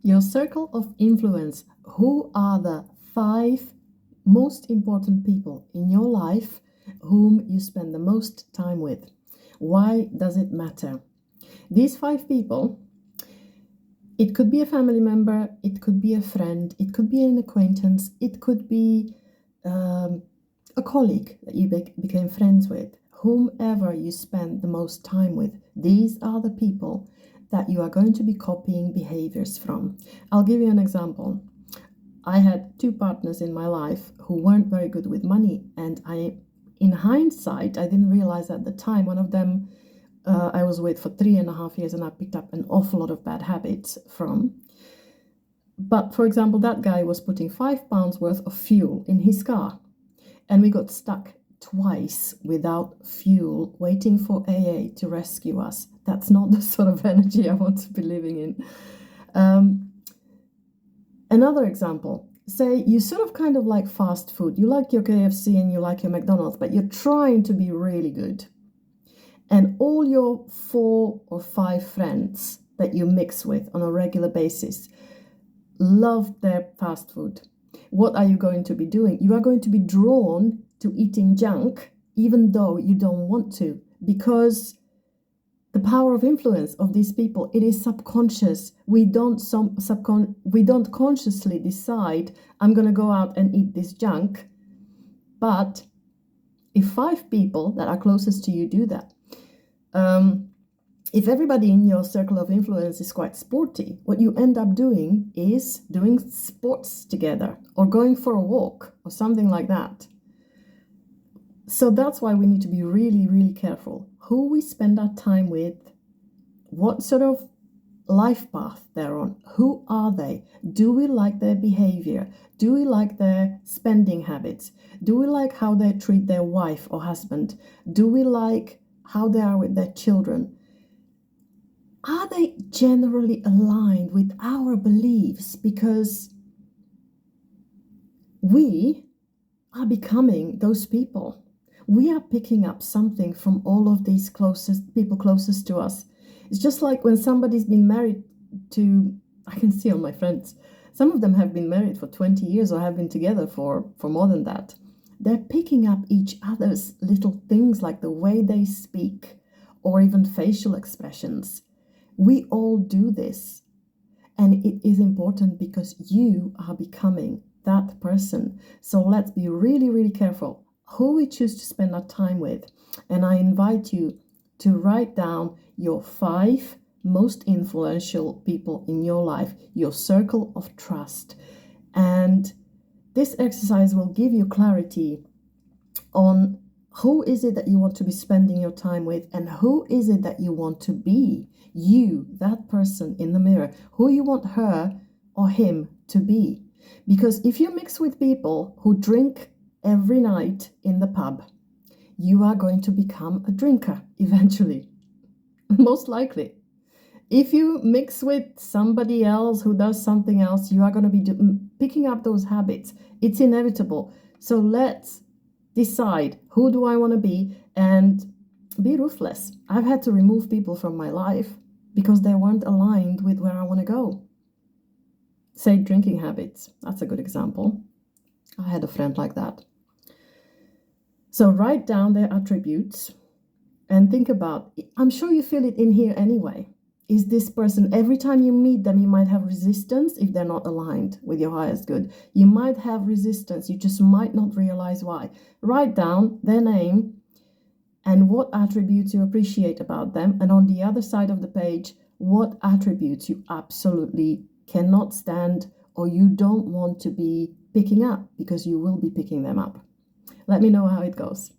Your circle of influence. Who are the 5 most important people in your life whom you spend the most time with? Why does it matter? These 5 people, it could be a family member, it could be a friend, it could be an acquaintance, it could be a colleague that you became friends with, whomever you spend the most time with. These are the people that you are going to be copying behaviors from. I'll give you an example. I had 2 partners in my life who weren't very good with money, and in hindsight, I didn't realize at the time. One of them I was with for 3.5 years, and I picked up an awful lot of bad habits from. But for example, that guy was putting £5 worth of fuel in his car, and we got stuck twice without fuel, waiting for AA to rescue us. That's not the sort of energy I want to be living in. Another example, say you sort of kind of like fast food. You like your KFC and you like your McDonald's, but you're trying to be really good. And all your 4 or 5 friends that you mix with on a regular basis love their fast food. What are you going to be doing? You are going to be drawn to eating junk, even though you don't want to, because the power of influence of these people, it is subconscious. We don't consciously decide, I'm going to go out and eat this junk. But if 5 people that are closest to you do that, if everybody in your circle of influence is quite sporty, what you end up doing is doing sports together or going for a walk or something like that. So that's why we need to be really, really careful who we spend our time with, what sort of life path they're on, who are they, do we like their behavior, do we like their spending habits, do we like how they treat their wife or husband, do we like how they are with their children. Are they generally aligned with our beliefs? Because we are becoming those people. We are picking up something from all of these people closest to us. It's just like when somebody's been married to, I can see all my friends, some of them have been married for 20 years or have been together for more than that. They're picking up each other's little things, like the way they speak or even facial expressions. We all do this, and it is important because you are becoming that person. So let's be really, really careful who we choose to spend our time with. And I invite you to write down your 5 most influential people in your life, your circle of trust. And this exercise will give you clarity on who is it that you want to be spending your time with, and who is it that you want to be. You, that person in the mirror, who you want her or him to be. Because if you mix with people who drink every night in the pub, you are going to become a drinker eventually, most likely. If you mix with somebody else who does something else, you are going to be picking up those habits. It's inevitable. So let's decide, who do I want to be, and be ruthless. I've had to remove people from my life because they weren't aligned with where I want to go. Say drinking habits. That's a good example. I had a friend like that. So write down their attributes and think about, I'm sure you feel it in here anyway. Is this person, every time you meet them, you might have resistance if they're not aligned with your highest good. You might have resistance. You just might not realize why. Write down their name and what attributes you appreciate about them. And on the other side of the page, what attributes you absolutely cannot stand or you don't want to be picking up, because you will be picking them up. Let me know how it goes.